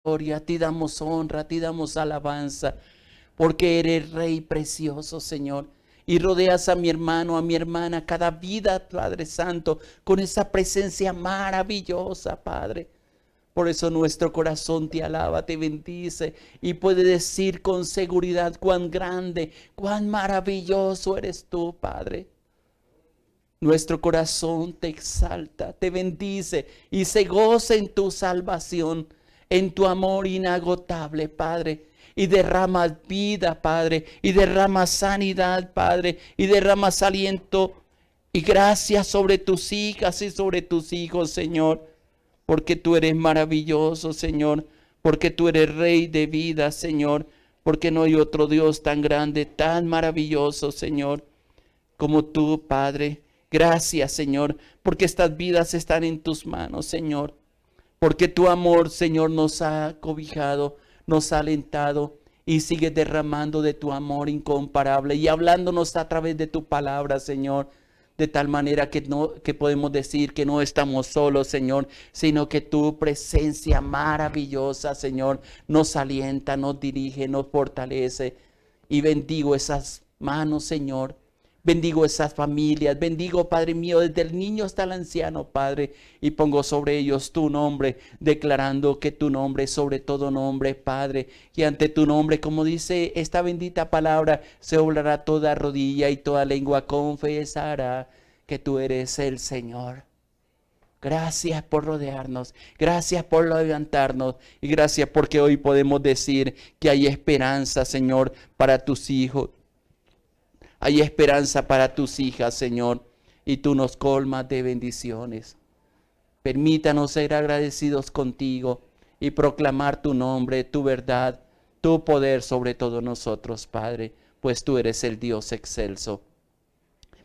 gloria, a ti damos honra, a ti damos alabanza, porque eres Rey precioso, Señor. Y rodeas a mi hermano, a mi hermana, cada vida, Padre Santo, con esa presencia maravillosa, Padre. Por eso nuestro corazón te alaba, te bendice y puede decir con seguridad cuán grande, cuán maravilloso eres tú, Padre. Nuestro corazón te exalta, te bendice y se goza en tu salvación, en tu amor inagotable, Padre. Y derramas vida, Padre, y derramas sanidad, Padre, y derramas aliento y gracia sobre tus hijas y sobre tus hijos, Señor. Porque tú eres maravilloso, Señor, porque tú eres Rey de vida, Señor, porque no hay otro Dios tan grande, tan maravilloso, Señor, como tú, Padre. Gracias, Señor, porque estas vidas están en tus manos, Señor. Porque tu amor, Señor, nos ha cobijado, nos ha alentado y sigue derramando de tu amor incomparable y hablándonos a través de tu palabra, Señor. De tal manera que, no, que podemos decir que no estamos solos, Señor, sino que tu presencia maravillosa, Señor, nos alienta, nos dirige, nos fortalece. Y bendigo esas manos, Señor. Bendigo esas familias, bendigo, Padre mío, desde el niño hasta el anciano, Padre, y pongo sobre ellos tu nombre, declarando que tu nombre es sobre todo nombre, Padre, y ante tu nombre, como dice esta bendita palabra, se doblará toda rodilla y toda lengua confesará que tú eres el Señor. Gracias por rodearnos, gracias por levantarnos y gracias porque hoy podemos decir que hay esperanza, Señor, para tus hijos. Hay esperanza para tus hijas, Señor, y tú nos colmas de bendiciones. Permítanos ser agradecidos contigo y proclamar tu nombre, tu verdad, tu poder sobre todos nosotros, Padre, pues tú eres el Dios excelso.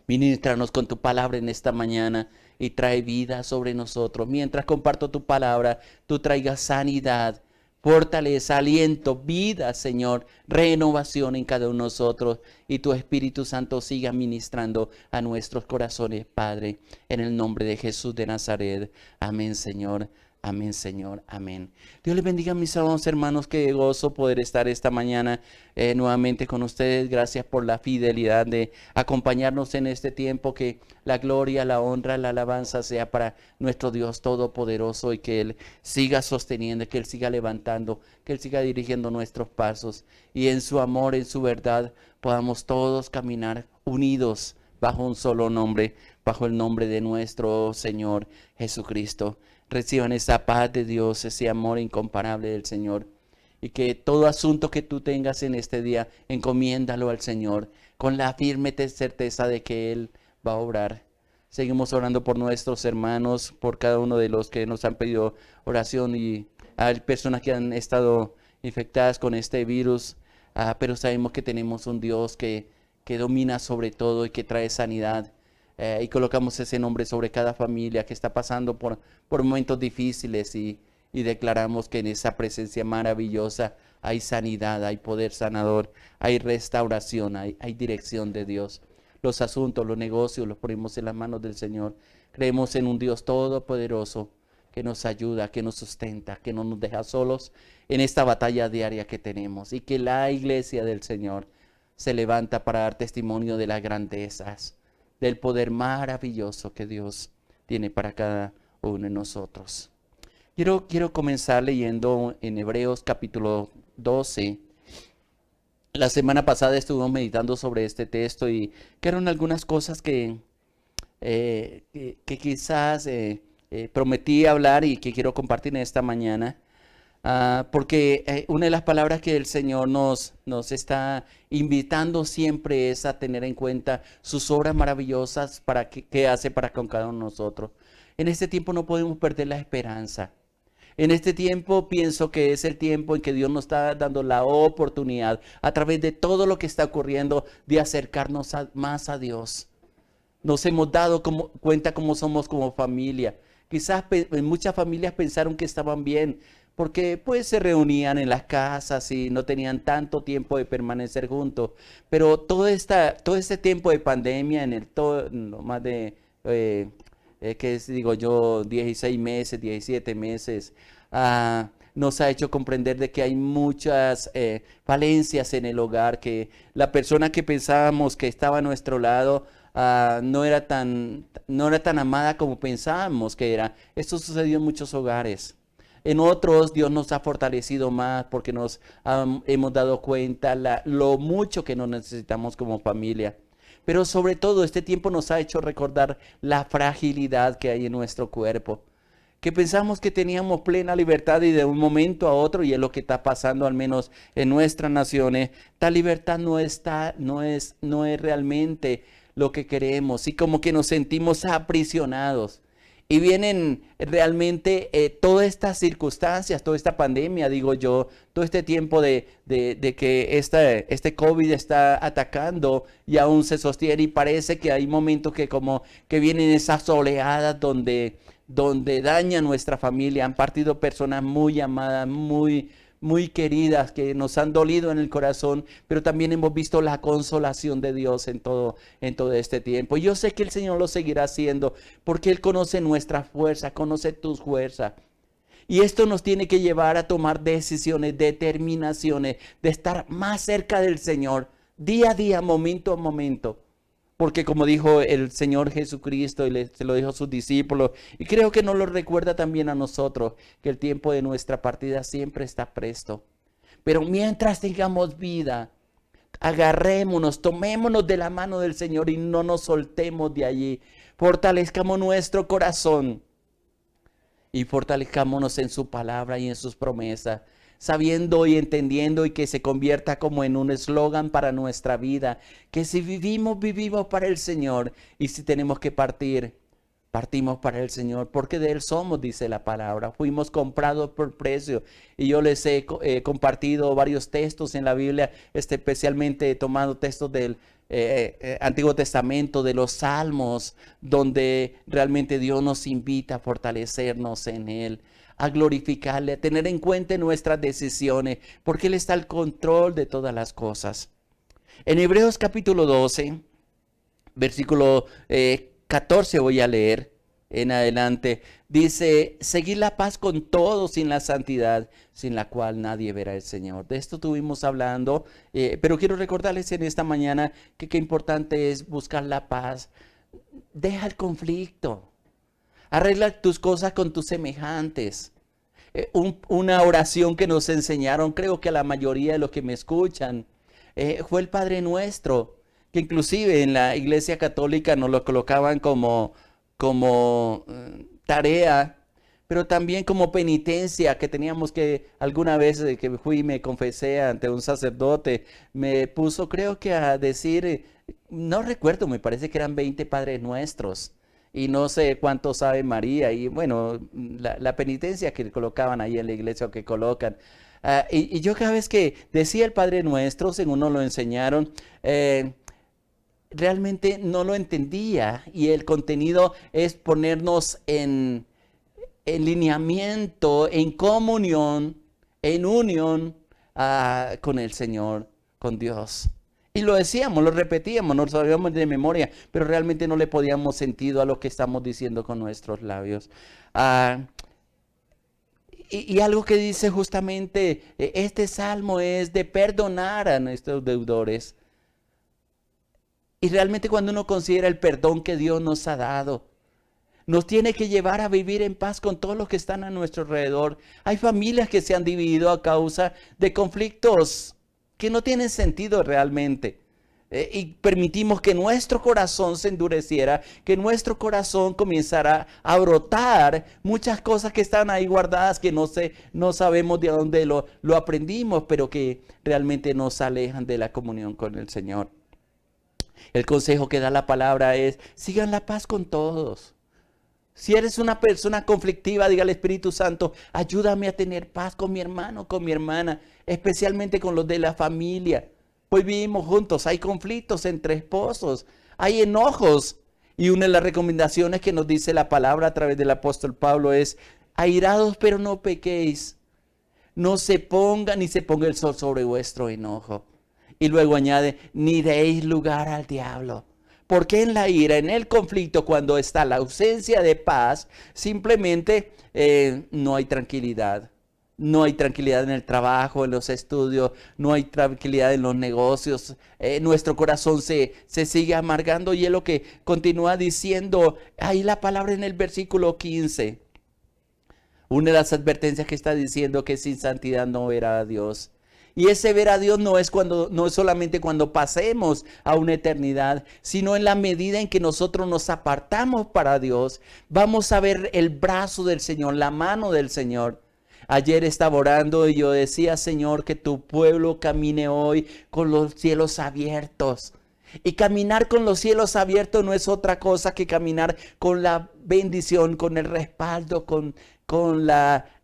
Ministranos con tu palabra en esta mañana y trae vida sobre nosotros. Mientras comparto tu palabra, tú traigas sanidad, fortaleza, aliento, vida, Señor, renovación en cada uno de nosotros y tu Espíritu Santo siga ministrando a nuestros corazones, Padre, en el nombre de Jesús de Nazaret. Amén, Señor. Amén, Señor. Amén. Dios les bendiga, mis amados hermanos. Qué gozo poder estar esta mañana nuevamente con ustedes. Gracias por la fidelidad de acompañarnos en este tiempo. Que la gloria, la honra, la alabanza sea para nuestro Dios Todopoderoso y que Él siga sosteniendo, que Él siga levantando, que Él siga dirigiendo nuestros pasos y en su amor, en su verdad, podamos todos caminar unidos bajo un solo nombre, bajo el nombre de nuestro Señor Jesucristo. Reciban esa paz de Dios, ese amor incomparable del Señor. Y que todo asunto que tú tengas en este día, encomiéndalo al Señor con la firme certeza de que Él va a obrar. Seguimos orando por nuestros hermanos, por cada uno de los que nos han pedido oración y hay personas que han estado infectadas con este virus, pero sabemos que tenemos un Dios que domina sobre todo y que trae sanidad. Y colocamos ese nombre sobre cada familia que está pasando por momentos difíciles y declaramos que en esa presencia maravillosa hay sanidad, hay poder sanador, hay restauración, hay dirección de Dios. Los asuntos, los negocios los ponemos en las manos del Señor. Creemos en un Dios todopoderoso que nos ayuda, que nos sustenta, que no nos deja solos en esta batalla diaria que tenemos y que la iglesia del Señor se levanta para dar testimonio de las grandezas del poder maravilloso que Dios tiene para cada uno de nosotros. Quiero comenzar leyendo en Hebreos capítulo 12. La semana pasada estuvimos meditando sobre este texto y que eran algunas cosas que quizás prometí hablar y que quiero compartir en esta mañana. Porque una de las palabras que el Señor nos está invitando siempre es a tener en cuenta sus obras maravillosas para que hace para con cada uno de nosotros. En este tiempo no podemos perder la esperanza. En este tiempo pienso que es el tiempo en que Dios nos está dando la oportunidad a través de todo lo que está ocurriendo de acercarnos más a Dios. Nos hemos dado cuenta cómo somos como familia. Quizás muchas familias pensaron que estaban bien porque pues se reunían en las casas y no tenían tanto tiempo de permanecer juntos. Pero todo este tiempo de pandemia, no más de, digo yo, 16 meses, 17 meses, nos ha hecho comprender de que hay muchas falencias en el hogar, que la persona que pensábamos que estaba a nuestro lado no era tan amada como pensábamos que era. Esto sucedió en muchos hogares. En otros Dios nos ha fortalecido más porque nos hemos dado cuenta lo mucho que nos necesitamos como familia. Pero sobre todo este tiempo nos ha hecho recordar la fragilidad que hay en nuestro cuerpo. Que pensamos que teníamos plena libertad y de un momento a otro, y es lo que está pasando al menos en nuestras naciones, tal libertad no es realmente lo que queremos, y como que nos sentimos aprisionados. Y vienen realmente todas estas circunstancias, toda esta pandemia, digo yo, todo este tiempo de que este COVID está atacando y aún se sostiene, y parece que hay momentos que como que vienen esas oleadas donde daña nuestra familia. Han partido personas muy amadas, muy queridas, que nos han dolido en el corazón, pero también hemos visto la consolación de Dios en todo este tiempo. Y yo sé que el Señor lo seguirá haciendo, porque Él conoce nuestra fuerza, conoce tus fuerzas. Y esto nos tiene que llevar a tomar decisiones, determinaciones, de estar más cerca del Señor, día a día, momento a momento. Porque como dijo el Señor Jesucristo y se lo dijo a sus discípulos, y creo que nos lo recuerda también a nosotros, que el tiempo de nuestra partida siempre está presto. Pero mientras tengamos vida, agarrémonos, tomémonos de la mano del Señor y no nos soltemos de allí. Fortalezcamos nuestro corazón y fortalezcámonos en su palabra y en sus promesas, sabiendo y entendiendo, y que se convierta como en un eslogan para nuestra vida, que si vivimos, vivimos para el Señor, y si tenemos que partir, partimos para el Señor, porque de Él somos, dice la palabra. Fuimos comprados por precio, y yo les he compartido varios textos en la Biblia, especialmente he tomado textos del Antiguo Testamento, de los Salmos, donde realmente Dios nos invita a fortalecernos en Él, a glorificarle, a tener en cuenta nuestras decisiones, porque Él está al control de todas las cosas. En Hebreos capítulo 12, versículo 14 voy a leer en adelante. Dice: seguid la paz con todos sin la santidad, sin la cual nadie verá al Señor. De esto estuvimos hablando, pero quiero recordarles en esta mañana que qué importante es buscar la paz. Deja el conflicto. Arregla tus cosas con tus semejantes. Una oración que nos enseñaron, creo que a la mayoría de los que me escuchan, fue el Padre Nuestro, que inclusive en la Iglesia Católica nos lo colocaban como tarea, pero también como penitencia, que teníamos que, alguna vez que fui y me confesé ante un sacerdote, me puso, creo que a decir, no recuerdo, me parece que eran 20 Padres Nuestros. Y no sé cuánto sabe María, y bueno, la penitencia que colocaban ahí en la iglesia, o que colocan. Y yo cada vez que decía el Padre Nuestro, según nos lo enseñaron, realmente no lo entendía, y el contenido es ponernos en lineamiento, en comunión, en unión con el Señor, con Dios. Y lo decíamos, lo repetíamos, nos lo sabíamos de memoria, pero realmente no le podíamos sentido a lo que estamos diciendo con nuestros labios. Y algo que dice justamente este salmo es de perdonar a nuestros deudores. Y realmente cuando uno considera el perdón que Dios nos ha dado, nos tiene que llevar a vivir en paz con todos los que están a nuestro alrededor. Hay familias que se han dividido a causa de conflictos que no tienen sentido realmente. Y permitimos que nuestro corazón se endureciera, que nuestro corazón comenzara a brotar muchas cosas que están ahí guardadas, que no sabemos de dónde lo aprendimos, pero que realmente nos alejan de la comunión con el Señor. El consejo que da la palabra es: sigan la paz con todos. Si eres una persona conflictiva, diga al Espíritu Santo: ayúdame a tener paz con mi hermano, con mi hermana, especialmente con los de la familia. Hoy vivimos juntos, hay conflictos entre esposos, hay enojos. Y una de las recomendaciones que nos dice la palabra a través del apóstol Pablo es: airados, pero no pequéis. No se ponga ni se ponga el sol sobre vuestro enojo. Y luego añade: ni deis lugar al diablo. Porque en la ira, en el conflicto, cuando está la ausencia de paz, simplemente no hay tranquilidad. No hay tranquilidad en el trabajo, en los estudios, no hay tranquilidad en los negocios. Nuestro corazón se sigue amargando y es lo que continúa diciendo ahí la palabra en el versículo 15. Una de las advertencias que está diciendo que sin santidad no verá a Dios. Y ese ver a Dios no es solamente cuando pasemos a una eternidad, sino en la medida en que nosotros nos apartamos para Dios, vamos a ver el brazo del Señor, la mano del Señor. Ayer estaba orando y yo decía, Señor, que tu pueblo camine hoy con los cielos abiertos. Y caminar con los cielos abiertos no es otra cosa que caminar con la bendición, con el respaldo, con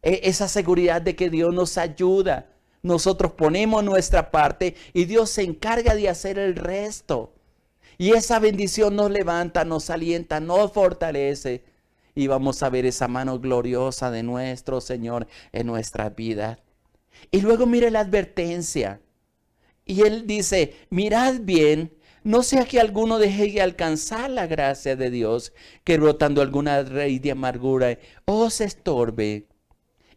esa seguridad de que Dios nos ayuda. Nosotros ponemos nuestra parte y Dios se encarga de hacer el resto. Y esa bendición nos levanta, nos alienta, nos fortalece. Y vamos a ver esa mano gloriosa de nuestro Señor en nuestra vida. Y luego mire la advertencia. Y Él dice, mirad bien, no sea que alguno deje de alcanzar la gracia de Dios, que brotando alguna raíz de amargura os estorbe.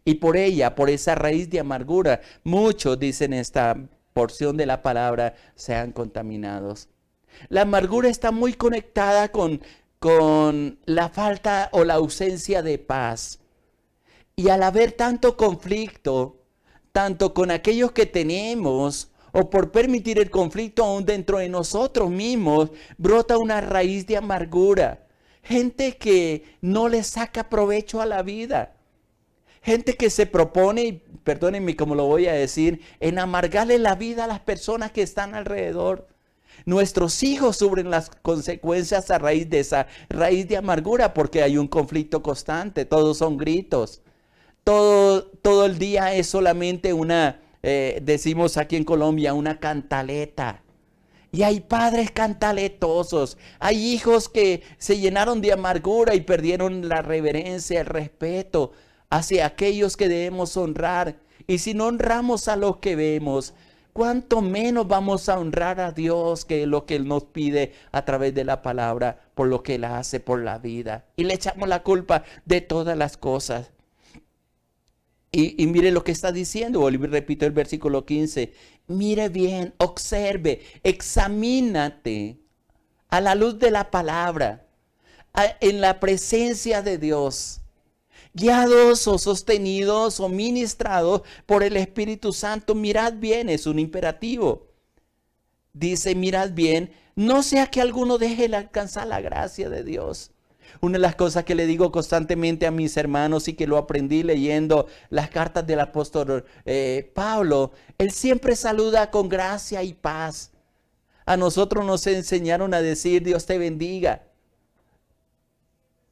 Y por ella, por esa raíz de amargura, muchos, dicen esta porción de la palabra, sean contaminados. La amargura está muy conectada con la falta o la ausencia de paz. Y al haber tanto conflicto, tanto con aquellos que tenemos, o por permitir el conflicto aún dentro de nosotros mismos, brota una raíz de amargura. Gente que no le saca provecho a la vida. Gente que se propone, y perdónenme como lo voy a decir, en amargarle la vida a las personas que están alrededor. Nuestros hijos sufren las consecuencias a raíz de esa raíz de amargura porque hay un conflicto constante, todos son gritos. Todo el día es solamente decimos aquí en Colombia, una cantaleta. Y hay padres cantaletosos, hay hijos que se llenaron de amargura y perdieron la reverencia, el respeto hacia aquellos que debemos honrar. Y si no honramos a los que vemos, ¿cuánto menos vamos a honrar a Dios, que es lo que Él nos pide a través de la palabra, por lo que Él hace por la vida? Y le echamos la culpa de todas las cosas. Y mire lo que está diciendo, repito el versículo 15. Mire bien, observe, examínate a la luz de la palabra, en la presencia de Dios, guiados o sostenidos o ministrados por el Espíritu Santo. Mirad bien, es un imperativo. Dice, mirad bien, no sea que alguno deje de alcanzar la gracia de Dios. Una de las cosas que le digo constantemente a mis hermanos y que lo aprendí leyendo las cartas del apóstol Pablo, él siempre saluda con gracia y paz. A nosotros nos enseñaron a decir, Dios te bendiga.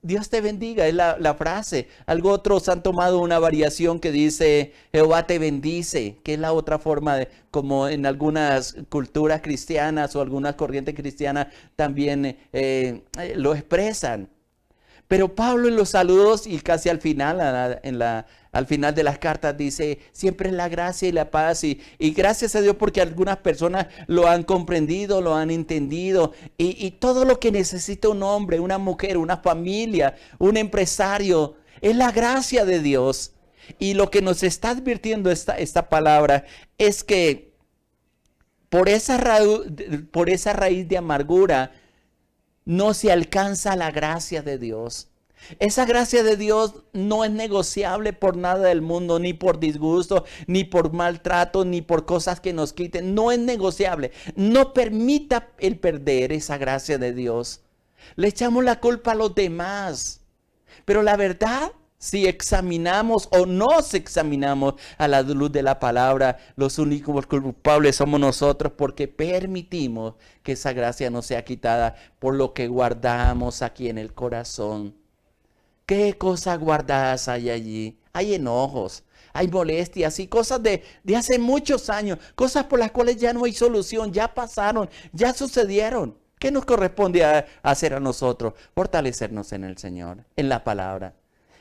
Dios te bendiga, es la frase. Algo otros han tomado una variación que dice, Jehová te bendice, que es la otra forma de, como en algunas culturas cristianas o algunas corrientes cristianas también lo expresan. Pero Pablo en los saludos y casi al final, al final de las cartas dice, siempre es la gracia y la paz. Y gracias a Dios porque algunas personas lo han comprendido, lo han entendido. Y todo lo que necesita un hombre, una mujer, una familia, un empresario, es la gracia de Dios. Y lo que nos está advirtiendo esta palabra es que por esa raíz de amargura, no se alcanza la gracia de Dios. Esa gracia de Dios no es negociable por nada del mundo, ni por disgusto, ni por maltrato, ni por cosas que nos quiten. No es negociable. No permita el perder esa gracia de Dios. Le echamos la culpa a los demás. Pero la verdad, si examinamos o nos examinamos a la luz de la palabra, los únicos culpables somos nosotros porque permitimos que esa gracia no sea quitada por lo que guardamos aquí en el corazón. ¿Qué cosas guardadas hay allí? Hay enojos, hay molestias y cosas de hace muchos años, cosas por las cuales ya no hay solución, ya pasaron, ya sucedieron. ¿Qué nos corresponde hacer a nosotros? Fortalecernos en el Señor, en la palabra.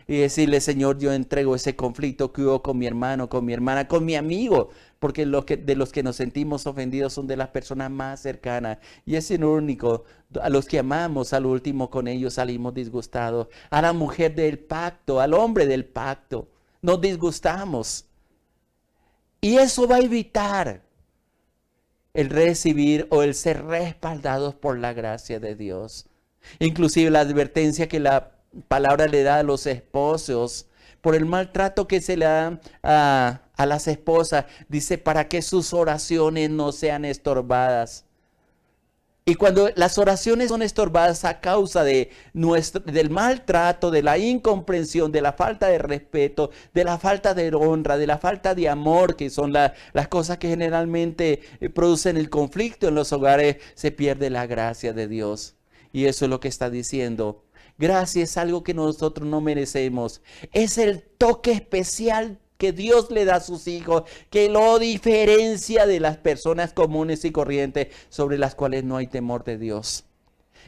Y decirle, Señor, yo entrego ese conflicto que hubo con mi hermano, con mi hermana, con mi amigo, porque de los que nos sentimos ofendidos son de las personas más cercanas. Y es el único, a los que amamos, al último con ellos salimos disgustados. A la mujer del pacto, al hombre del pacto, nos disgustamos. Y eso va a evitar el recibir o el ser respaldados por la gracia de Dios. Inclusive la advertencia que la palabra le da a los esposos por el maltrato que se le da a las esposas. Dice, para que sus oraciones no sean estorbadas. Y cuando las oraciones son estorbadas a causa del maltrato, de la incomprensión, de la falta de respeto, de la falta de honra, de la falta de amor, que son las cosas que generalmente producen el conflicto en los hogares, se pierde la gracia de Dios. Y eso es lo que está diciendo. Gracia es algo que nosotros no merecemos. Es el toque especial que Dios le da a sus hijos, que lo diferencia de las personas comunes y corrientes sobre las cuales no hay temor de Dios.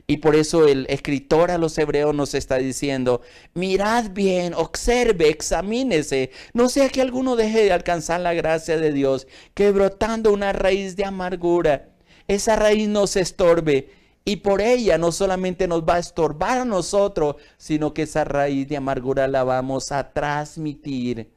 Y por eso el escritor a los hebreos nos está diciendo, mirad bien, observe, examínese, no sea que alguno deje de alcanzar la gracia de Dios, que brotando una raíz de amargura, esa raíz nos estorbe. Y por ella no solamente nos va a estorbar a nosotros, sino que esa raíz de amargura la vamos a transmitir,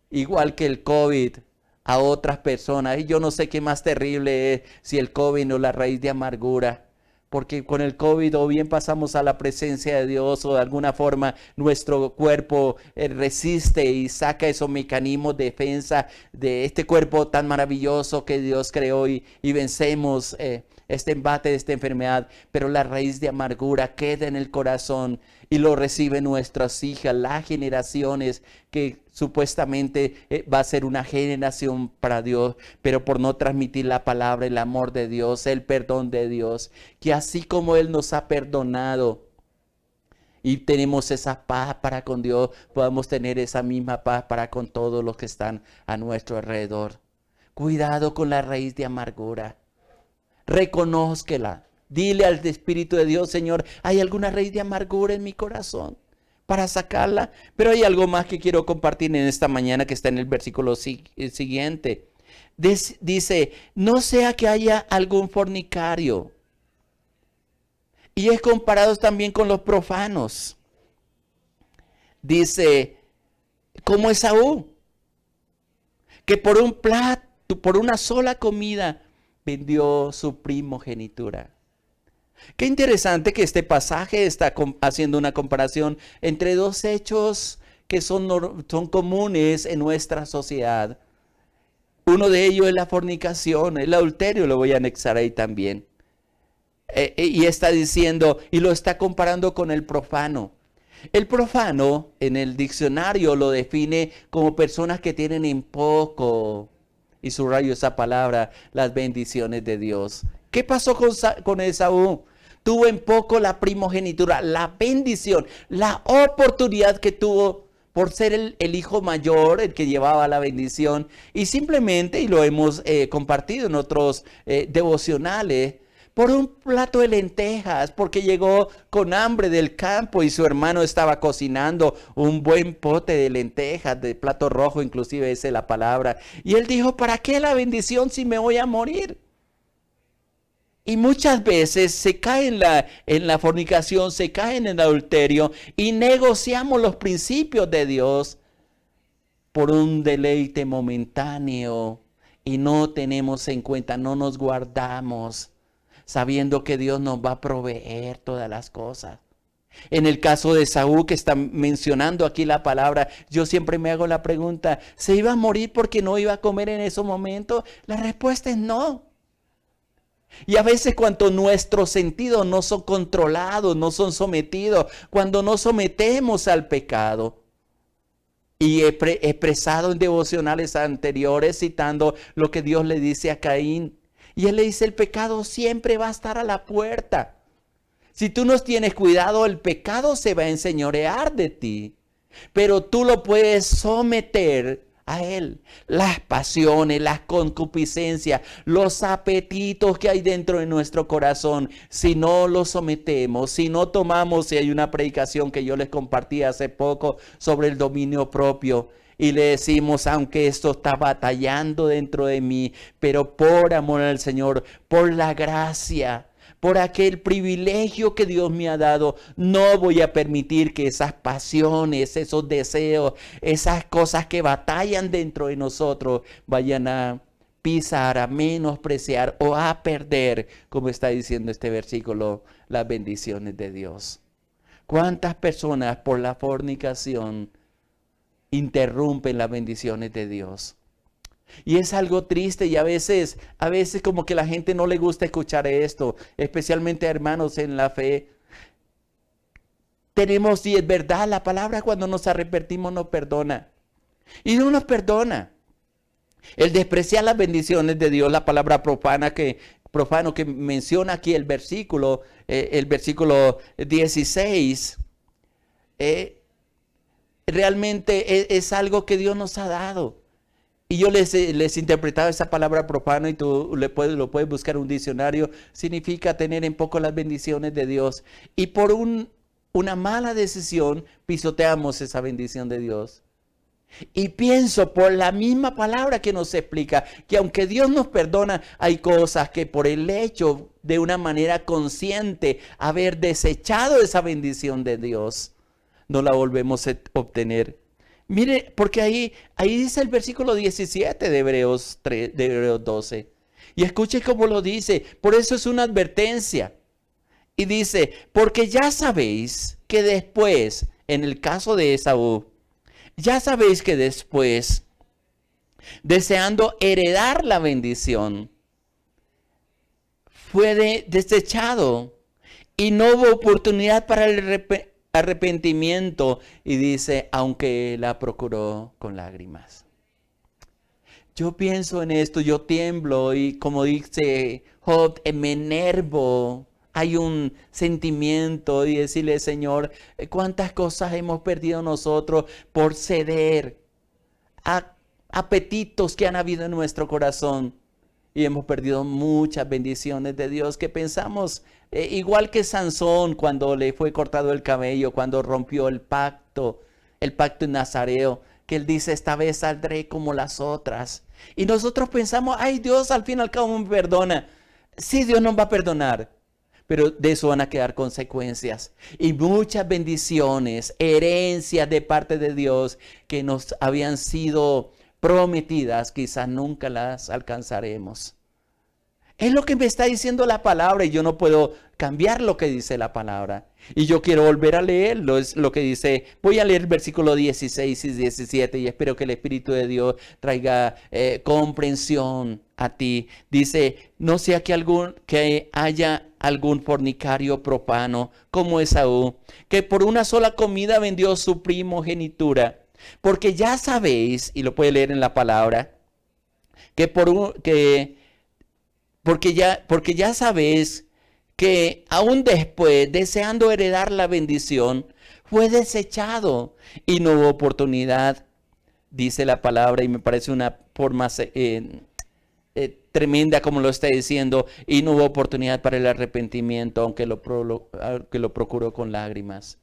igual que el COVID, a otras personas. Y yo no sé qué más terrible es, si el COVID o la raíz de amargura. Porque con el COVID o bien pasamos a la presencia de Dios o de alguna forma nuestro cuerpo resiste y saca esos mecanismos de defensa de este cuerpo tan maravilloso que Dios creó y vencemos este embate de esta enfermedad. Pero la raíz de amargura queda en el corazón y lo reciben nuestras hijas, las generaciones que supuestamente va a ser una generación para Dios, pero por no transmitir la palabra, el amor de Dios, el perdón de Dios, que así como Él nos ha perdonado y tenemos esa paz para con Dios, podamos tener esa misma paz para con todos los que están a nuestro alrededor. Cuidado con la raíz de amargura. Reconózquela. Dile al Espíritu de Dios, Señor, ¿hay alguna raíz de amargura en mi corazón? Para sacarla. Pero hay algo más que quiero compartir en esta mañana que está en el versículo siguiente. Dice, no sea que haya algún fornicario. Y es comparado también con los profanos. Dice, como Esaú, que por un plato, por una sola comida, vendió su primogenitura. Qué interesante que este pasaje está haciendo una comparación entre dos hechos que son comunes en nuestra sociedad. Uno de ellos es la fornicación, el adulterio, lo voy a anexar ahí también. Y está diciendo, y lo está comparando con el profano. El profano en el diccionario lo define como personas que tienen en poco, y subrayo esa palabra, las bendiciones de Dios. ¿Qué pasó con Esaú? Tuvo en poco la primogenitura, la bendición, la oportunidad que tuvo por ser el hijo mayor, el que llevaba la bendición. Y simplemente, y lo hemos compartido en otros devocionales, por un plato de lentejas, porque llegó con hambre del campo y su hermano estaba cocinando un buen pote de lentejas, de plato rojo, inclusive esa es la palabra. Y él dijo, ¿para qué la bendición si me voy a morir? Y muchas veces se cae en la fornicación, se cae en el adulterio y negociamos los principios de Dios por un deleite momentáneo y no tenemos en cuenta, no nos guardamos, sabiendo que Dios nos va a proveer todas las cosas. En el caso de Saúl, que está mencionando aquí la palabra, yo siempre me hago la pregunta, ¿se iba a morir porque no iba a comer en esos momentos? La respuesta es no. Y a veces cuando nuestros sentidos no son controlados, no son sometidos, cuando nos sometemos al pecado, y he expresado en devocionales anteriores citando lo que Dios le dice a Caín, y él le dice, el pecado siempre va a estar a la puerta. Si tú no tienes cuidado, el pecado se va a enseñorear de ti, pero tú lo puedes someter a él. Las pasiones, las concupiscencias, los apetitos que hay dentro de nuestro corazón, si no los sometemos, si no tomamos, y hay una predicación que yo les compartí hace poco sobre el dominio propio, y le decimos, aunque esto está batallando dentro de mí, pero por amor al Señor, por la gracia, por aquel privilegio que Dios me ha dado, no voy a permitir que esas pasiones, esos deseos, esas cosas que batallan dentro de nosotros vayan a pisar, a menospreciar o a perder, como está diciendo este versículo, las bendiciones de Dios. ¿Cuántas personas por la fornicación interrumpen las bendiciones de Dios? Y es algo triste y a veces como que la gente no le gusta escuchar esto, especialmente a hermanos en la fe. Tenemos, y es verdad, la palabra cuando nos arrepentimos nos perdona. Y no nos perdona. El despreciar las bendiciones de Dios, la palabra profano que menciona aquí el versículo 16, realmente es algo que Dios nos ha dado. Y yo les interpretaba esa palabra profano y tú lo puedes buscar en un diccionario. Significa tener en poco las bendiciones de Dios. Y por una mala decisión pisoteamos esa bendición de Dios. Y pienso por la misma palabra que nos explica que aunque Dios nos perdona, hay cosas que por el hecho de una manera consciente haber desechado esa bendición de Dios, no la volvemos a obtener. Mire, porque ahí dice el versículo 17 de Hebreos 12. Y escuche cómo lo dice. Por eso es una advertencia. Y dice, porque ya sabéis que después, en el caso de Esaú, ya sabéis que después, deseando heredar la bendición, fue desechado y no hubo oportunidad para el arrepentimiento, y dice, aunque la procuró con lágrimas. Yo pienso en esto, yo tiemblo y como dice Job, me enervo. Hay un sentimiento y decirle, Señor, cuántas cosas hemos perdido nosotros por ceder a apetitos que han habido en nuestro corazón. Y hemos perdido muchas bendiciones de Dios que pensamos, igual que Sansón cuando le fue cortado el cabello, cuando rompió el pacto en Nazareo, que él dice, esta vez saldré como las otras. Y nosotros pensamos, ay, Dios al fin y al cabo me perdona. Sí, Dios nos va a perdonar, pero de eso van a quedar consecuencias. Y muchas bendiciones, herencias de parte de Dios que nos habían sido prometidas, quizás nunca las alcanzaremos. Es lo que me está diciendo la palabra y yo no puedo cambiar lo que dice la palabra. Y yo quiero volver a leerlo, es lo que dice. Voy a leer el versículo 16 y 17 y espero que el Espíritu de Dios traiga comprensión a ti. Dice, no sea que haya algún fornicario profano como Esaú, que por una sola comida vendió su primogenitura. Porque ya sabéis, y lo puede leer en la palabra, porque ya sabéis que aún después, deseando heredar la bendición, fue desechado y no hubo oportunidad, dice la palabra, y me parece una forma tremenda como lo está diciendo, y no hubo oportunidad para el arrepentimiento, aunque lo procuró con lágrimas.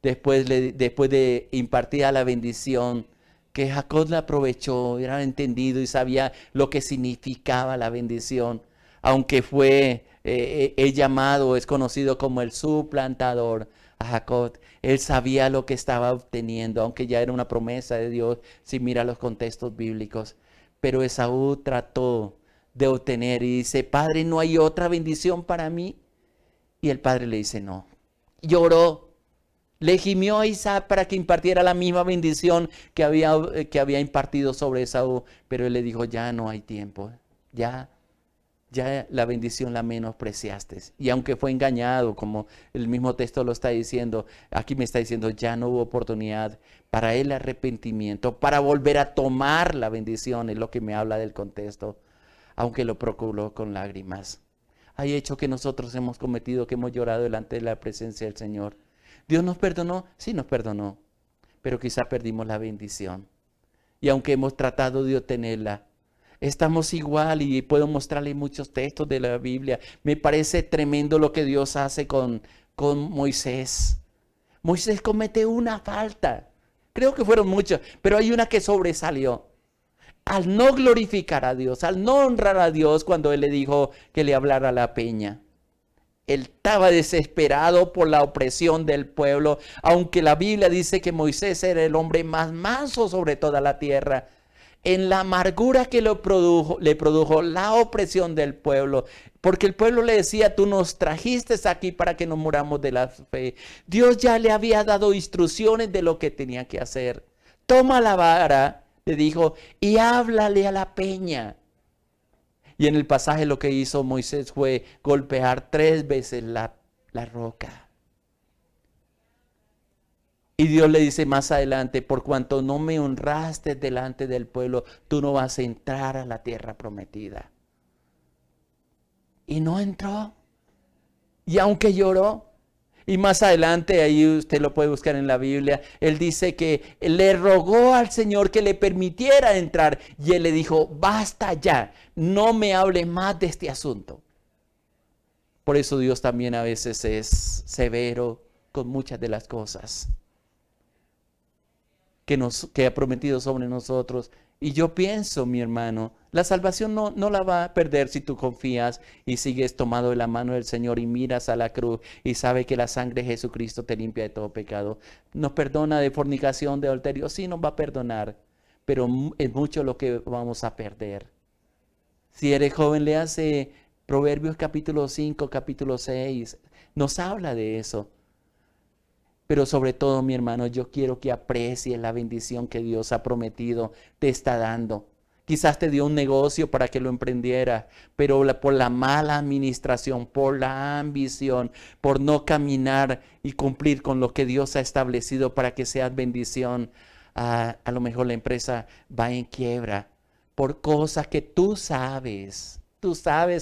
Después de impartir la bendición, que Jacob la aprovechó, era entendido y sabía lo que significaba la bendición, aunque fue llamado, es conocido como el suplantador a Jacob. Él sabía lo que estaba obteniendo, aunque ya era una promesa de Dios, si mira los contextos bíblicos. Pero Esaú trató de obtener y dice, Padre, ¿no hay otra bendición para mí? Y el padre le dice, no. Lloró. Le gimió a Isaac para que impartiera la misma bendición que había impartido sobre Esaú. Pero él le dijo, ya no hay tiempo. Ya la bendición la menospreciaste. Y aunque fue engañado, como el mismo texto lo está diciendo, aquí me está diciendo, ya no hubo oportunidad para el arrepentimiento, para volver a tomar la bendición, es lo que me habla del contexto, aunque lo procuró con lágrimas. Hay hecho que nosotros hemos cometido, que hemos llorado delante de la presencia del Señor. ¿Dios nos perdonó? Sí nos perdonó, pero quizá perdimos la bendición. Y aunque hemos tratado de obtenerla, estamos igual y puedo mostrarle muchos textos de la Biblia. Me parece tremendo lo que Dios hace con Moisés. Moisés comete una falta. Creo que fueron muchas, pero hay una que sobresalió. Al no glorificar a Dios, al no honrar a Dios cuando Él le dijo que le hablara a la peña. Él estaba desesperado por la opresión del pueblo, aunque la Biblia dice que Moisés era el hombre más manso sobre toda la tierra. En la amargura que le produjo la opresión del pueblo, porque el pueblo le decía, tú nos trajiste aquí para que nos muramos de la fe. Dios ya le había dado instrucciones de lo que tenía que hacer. Toma la vara, le dijo, y háblale a la peña. Y en el pasaje lo que hizo Moisés fue golpear 3 veces la roca. Y Dios le dice más adelante, por cuanto no me honraste delante del pueblo, tú no vas a entrar a la tierra prometida. Y no entró. Y aunque lloró, y más adelante, ahí usted lo puede buscar en la Biblia, él dice que le rogó al Señor que le permitiera entrar. Y él le dijo, basta ya, no me hable más de este asunto. Por eso Dios también a veces es severo con muchas de las cosas que ha prometido sobre nosotros. Y yo pienso, mi hermano, la salvación no la va a perder si tú confías y sigues tomado de la mano del Señor y miras a la cruz y sabes que la sangre de Jesucristo te limpia de todo pecado. Nos perdona de fornicación, de adulterio, sí nos va a perdonar, pero es mucho lo que vamos a perder. Si eres joven, le hace Proverbios capítulo 5, capítulo 6, nos habla de eso. Pero sobre todo, mi hermano, yo quiero que aprecies la bendición que Dios ha prometido, te está dando. Quizás te dio un negocio para que lo emprendiera, pero por la mala administración, por la ambición, por no caminar y cumplir con lo que Dios ha establecido para que seas bendición, a lo mejor la empresa va en quiebra por cosas que tú sabes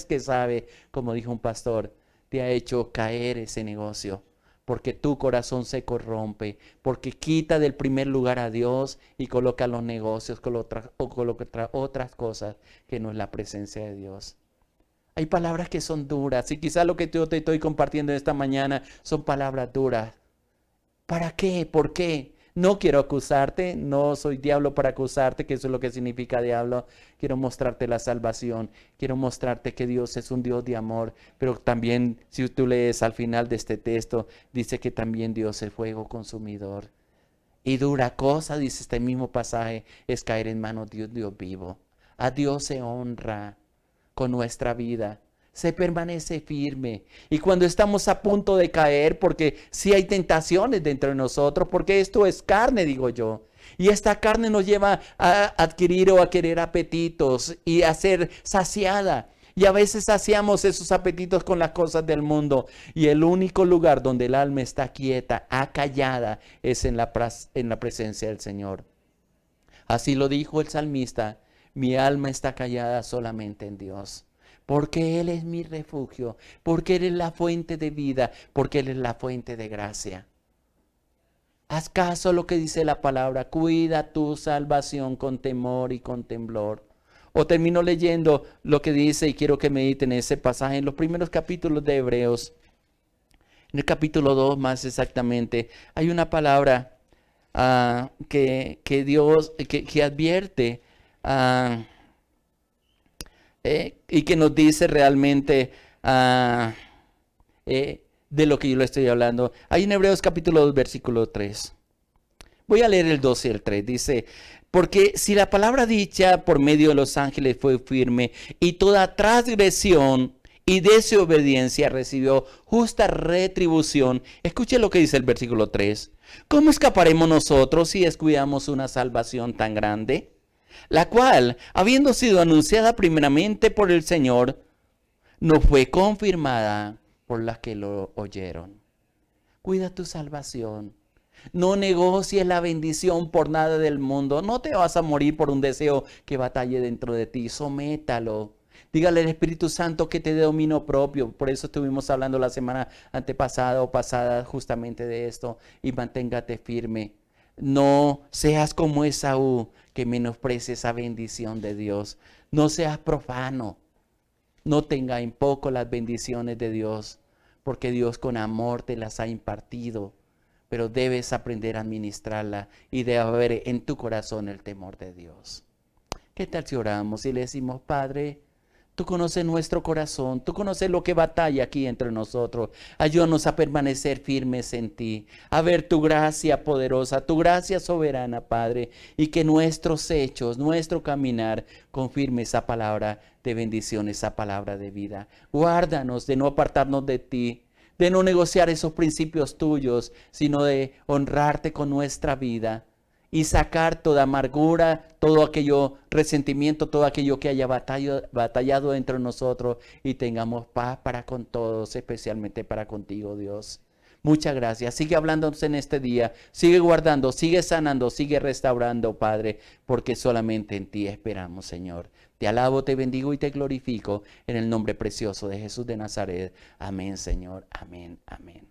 que sabe, como dijo un pastor, te ha hecho caer ese negocio. Porque tu corazón se corrompe, porque quita del primer lugar a Dios y coloca los negocios, coloca otras cosas que no es la presencia de Dios. Hay palabras que son duras y quizás lo que yo te estoy compartiendo esta mañana son palabras duras. ¿Para qué? ¿Por qué? No quiero acusarte, no soy diablo para acusarte, que eso es lo que significa diablo. Quiero mostrarte la salvación, quiero mostrarte que Dios es un Dios de amor, pero también si tú lees al final de este texto, dice que también Dios es fuego consumidor. Y dura cosa, dice este mismo pasaje, es caer en manos de Dios vivo. A Dios se honra con nuestra vida. Se permanece firme. Y cuando estamos a punto de caer, porque si hay tentaciones dentro de nosotros, porque esto es carne, digo yo. Y esta carne nos lleva a adquirir o a querer apetitos y a ser saciada. Y a veces saciamos esos apetitos con las cosas del mundo. Y el único lugar donde el alma está quieta, acallada, es en la presencia del Señor. Así lo dijo el salmista, mi alma está callada solamente en Dios. Porque Él es mi refugio, porque Él es la fuente de vida, porque Él es la fuente de gracia. Haz caso a lo que dice la palabra, cuida tu salvación con temor y con temblor. O termino leyendo lo que dice y quiero que mediten ese pasaje en los primeros capítulos de Hebreos. En el capítulo 2 más exactamente, hay una palabra que Dios, que advierte y que nos dice realmente de lo que yo le estoy hablando. Hay en Hebreos capítulo 2, versículo 3. Voy a leer el 2 y el 3. Dice, porque si la palabra dicha por medio de los ángeles fue firme y toda transgresión y desobediencia recibió justa retribución. Escuche lo que dice el versículo 3. ¿Cómo escaparemos nosotros si descuidamos una salvación tan grande? La cual, habiendo sido anunciada primeramente por el Señor, no fue confirmada por las que lo oyeron. Cuida tu salvación. No negocies la bendición por nada del mundo. No te vas a morir por un deseo que batalle dentro de ti. Sométalo. Dígale al Espíritu Santo que te dé dominio propio. Por eso estuvimos hablando la semana antepasada o pasada justamente de esto. Y manténgate firme. No seas como Esaú, que menosprecia esa bendición de Dios. No seas profano. No tenga en poco las bendiciones de Dios, porque Dios con amor te las ha impartido. Pero debes aprender a administrarla y debe haber en tu corazón el temor de Dios. ¿Qué tal si oramos y le decimos, Padre, Tú conoces nuestro corazón, tú conoces lo que batalla aquí entre nosotros. Ayúdanos a permanecer firmes en ti, a ver tu gracia poderosa, tu gracia soberana, Padre, y que nuestros hechos, nuestro caminar confirme esa palabra de bendición, esa palabra de vida. Guárdanos de no apartarnos de ti, de no negociar esos principios tuyos, sino de honrarte con nuestra vida y sacar toda amargura, todo aquello resentimiento, todo aquello que haya batallado entre nosotros y tengamos paz para con todos, especialmente para contigo, Dios. Muchas gracias. Sigue hablándonos en este día, sigue guardando, sigue sanando, sigue restaurando, Padre, porque solamente en ti esperamos, Señor. Te alabo, te bendigo y te glorifico en el nombre precioso de Jesús de Nazaret. Amén, Señor. Amén, amén.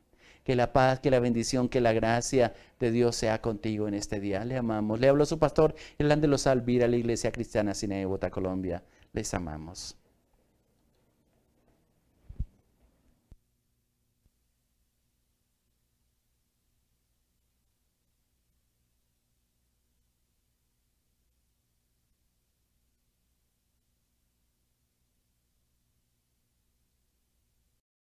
Que la paz, que la bendición, que la gracia de Dios sea contigo en este día. Le amamos. Le habló su pastor Hernández Lozada Alvira, la Iglesia Cristiana Sinaí de Bogotá, Colombia. Les amamos.